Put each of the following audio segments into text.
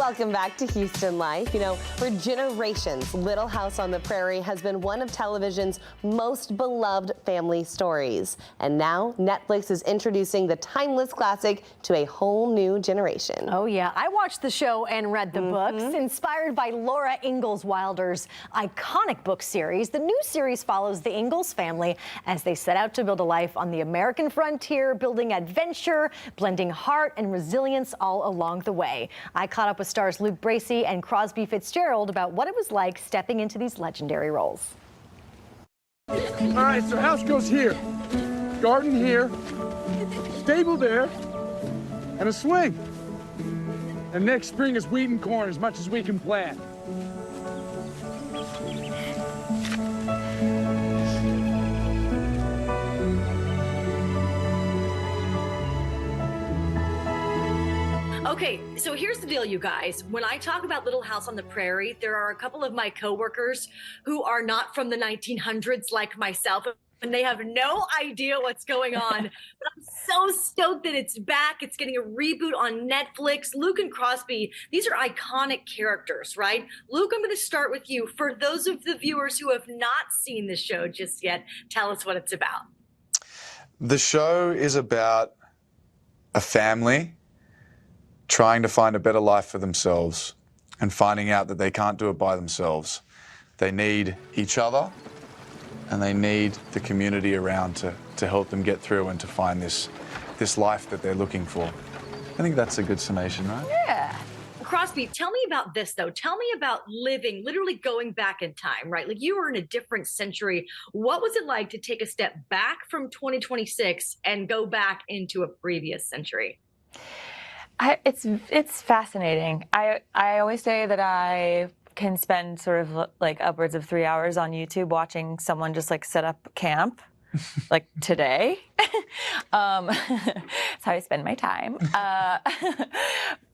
Welcome back to Houston Life. You know, for generations, Little House on the Prairie has been one of television's most beloved family stories. And now Netflix is introducing the timeless classic to a whole new generation. Oh yeah, I watched the show and read the books. Inspired by Laura Ingalls Wilder's iconic book series, the new series follows the Ingalls family as they set out to build a life on the American frontier, building adventure, blending heart and resilience all along the way. I caught up with stars Luke Bracey and Crosby Fitzgerald about what it was like stepping into these legendary roles. All right, so house goes here, garden here, stable there, and a swing. And next spring is wheat and corn as much as we can plant. Okay, so here's the deal, you guys. When I talk about Little House on the Prairie, there are a couple of my coworkers who are not from the 1900s like myself, and they have no idea what's going on. But I'm so stoked that it's back. It's getting a reboot on Netflix. Luke and Crosby, these are iconic characters, right? Luke, I'm going to start with you. For those of the viewers who have not seen the show just yet, tell us what it's about. The show is about a family trying to find a better life for themselves and finding out that they can't do it by themselves. They need each other and they need the community around to help them get through and to find this life that they're looking for. I think that's a good summation, right? Yeah. Crosby, tell me about this, though. Tell me about living, literally going back in time, right? Like you were in a different century. What was it like to take a step back from 2026 and go back into a previous century? It's fascinating. I always say that I can spend sort of like upwards of 3 hours on YouTube watching someone just like set up camp, like today. That's how I spend my time.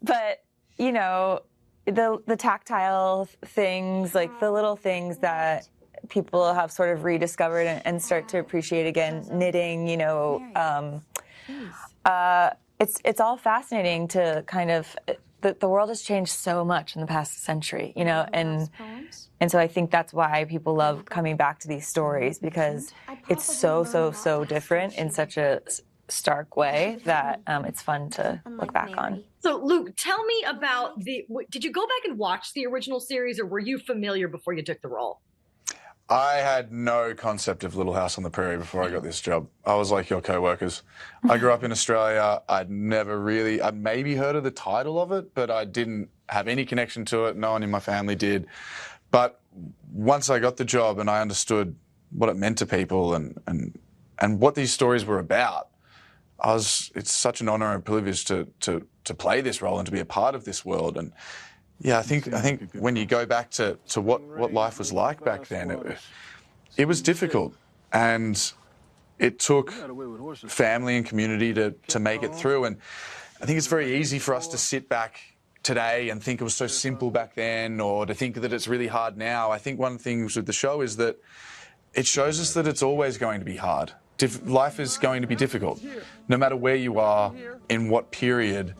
But you know, the tactile things, like the little things that people have sort of rediscovered and start to appreciate again, knitting, you know. It's all fascinating to kind of, the world has changed so much in the past century, you know, and so I think that's why people love coming back to these stories, because it's so different in such a stark way that it's fun to look back on. So Luke, tell me about did you go back and watch the original series, or were you familiar before you took the role? I had no concept of Little House on the Prairie before I got this job. I was like your co-workers. I grew up in Australia. I'd maybe heard of the title of it, but I didn't have any connection to it. No one in my family did. But once I got the job and I understood what it meant to people and what these stories were about, it's such an honor and privilege to play this role and to be a part of this world. And yeah, I think when you go back to what life was like back then, it was difficult, and it took family and community to make it through. And I think it's very easy for us to sit back today and think it was so simple back then, or to think that it's really hard now. I think one of the things with the show is that it shows us that it's always going to be hard. Life is going to be difficult, no matter where you are, in what period.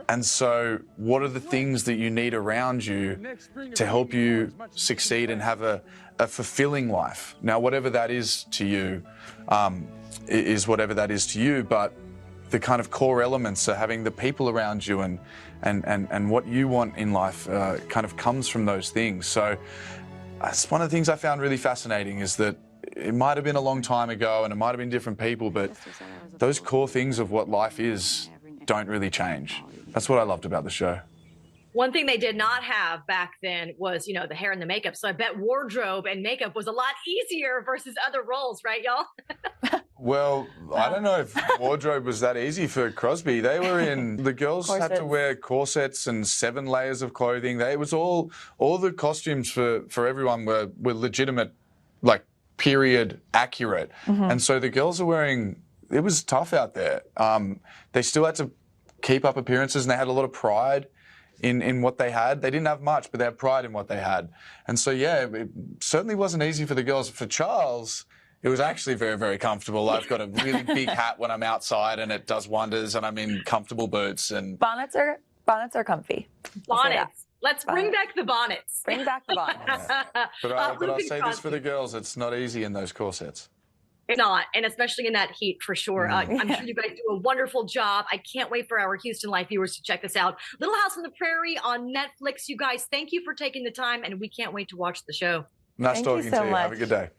And so what are the things that you need around you to help you succeed and have a fulfilling life? Now, whatever that is to you, is whatever that is to you, but the kind of core elements are having the people around you and what you want in life kind of comes from those things. So that's one of the things I found really fascinating, is that it might have been a long time ago and it might have been different people, but those core things of what life is don't really change. That's what I loved about the show. One thing they did not have back then was, you know, the hair and the makeup. So I bet wardrobe and makeup was a lot easier versus other roles, right, y'all? Well, I don't know if wardrobe was that easy for Crosby. The girls had to wear corsets and 7 layers of clothing. It was all the costumes for everyone were legitimate, like, period accurate. And so the girls are wearing, it was tough out there. They still had to keep up appearances, and they had a lot of pride in what they had. They didn't have much, but they had pride in what they had. And so, yeah, it certainly wasn't easy for the girls. For Charles, it was actually very, very comfortable. I've got a really big hat when I'm outside, and it does wonders, and I'm in comfortable boots. And Bonnets are comfy. bonnets. Let's bring back the bonnets. Bring back the bonnets. But I'll Luke say and this for the Crosby. girls, it's not easy in those corsets. It's not, and especially in that heat, for sure. I'm sure you guys do a wonderful job. I can't wait for our Houston Life viewers to check this out. Little House on the Prairie on Netflix. You guys, thank you for taking the time, and we can't wait to watch the show. Nice Thank talking you so to you. Have a much. good day.